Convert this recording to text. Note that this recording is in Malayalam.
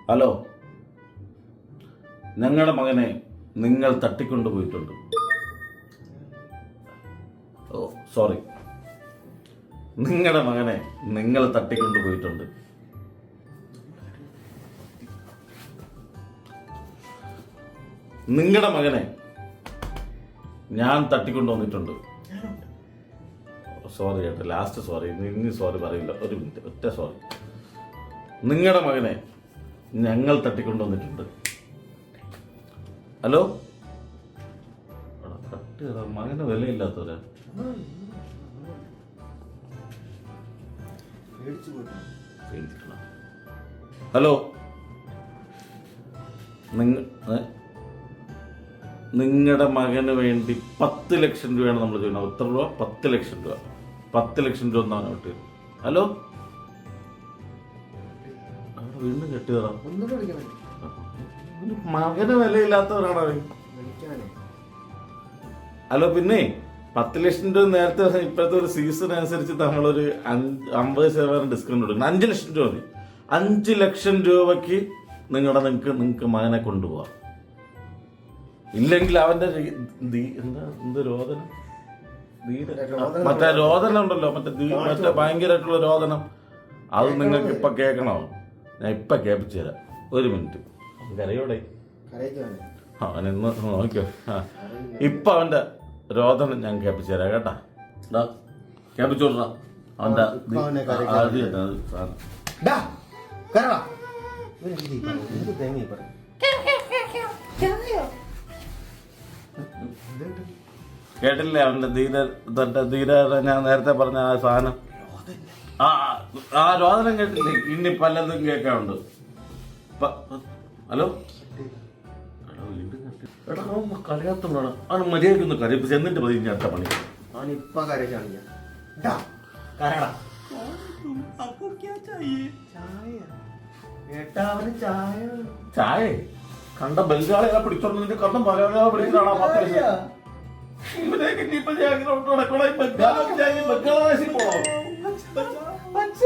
ഹലോ, ഞങ്ങളുടെ മകനെ നിങ്ങൾ തട്ടിക്കൊണ്ടുപോയിട്ടുണ്ട്. ഓ സോറി, നിങ്ങളുടെ മകനെ നിങ്ങൾ തട്ടിക്കൊണ്ടുപോയിട്ടുണ്ട്. നിങ്ങളുടെ മകനെ ഞാൻ തട്ടിക്കൊണ്ടുവന്നിട്ടുണ്ട്. സോറി ചേട്ടാ, ലാസ്റ്റ് സോറി, ഇനി സോറി പറയില്ല. ഒരു മിനിറ്റ്, ഒറ്റ സോറി. നിങ്ങളുടെ മകനെ ഞങ്ങൾ തട്ടിക്കൊണ്ടുവന്നിട്ടുണ്ട്. ഹലോ, മകന് വിലയില്ലാത്തവരാ. ഹലോ, നിങ്ങളുടെ മകന് വേണ്ടി 10 ലക്ഷം രൂപയാണ് നമ്മൾ ചെയ്യുന്നത്. എത്ര രൂപ? 10 ലക്ഷം രൂപ. 10 ലക്ഷം രൂപ ഒന്നാണ് വിട്ട്. ഹലോ, വീണ്ടും കെട്ടിയതാ. മകന് വിലയില്ലാത്തവരാണോ? ഹലോ, പിന്നെ 10 ലക്ഷം രൂപ നേരത്തെ ഇപ്പോഴത്തെ ഒരു സീസൺ അനുസരിച്ച് നമ്മളൊരു 50% ഡിസ്കൗണ്ട് കൊടുക്കണം. 5 ലക്ഷം രൂപ മതി. 5 ലക്ഷം രൂപയ്ക്ക് നിങ്ങൾക്ക് മകനെ കൊണ്ടുപോവാം. ഇല്ലെങ്കിൽ അവന്റെ എന്താ രോദനം, മറ്റേ രോദനം ഉണ്ടല്ലോ, മറ്റേ ഭയങ്കരമായിട്ടുള്ള രോദനം, അത് നിങ്ങൾക്ക് ഇപ്പൊ കേൾക്കണോ? ഞാൻ ഇപ്പൊ കേൾപ്പിച്ചു തരാം. ഒരു മിനിറ്റ്. കരയോടെ അവനെന്ന് നോക്കിയോ. ഇപ്പൊ അവന്റെ രോദനം ഞാൻ കേൾപ്പിച്ചു തരാം കേട്ടാ. കേൾപ്പിച്ചോടാ അവന്റെ കേട്ടില്ലേ അവന്റെ ധീര ഞാൻ നേരത്തെ പറഞ്ഞ ആ സാധനം, ആ രോദനം കേട്ടില്ലേ? ഇനി പലതും കേൾക്കാറുണ്ട്. ഹലോ, എടാ കരയാത്തോടാ. ആണ് മര്യാദക്കൊന്ന് കരയിപ്പിച്ച് എന്നിട്ട് മതി ഇനി അടുത്ത പണി. ചായ കണ്ട ബംഗാളികളെ പിടിച്ചോണ്ട് കണ്ടം മലയാളികളെ പിടിച്ചിട്ടാണ് 10 ലക്ഷം. ഇവരേക്ക് ഇനിയിപ്പോ ബംഗാളാദേശി പോണോ? പച്ച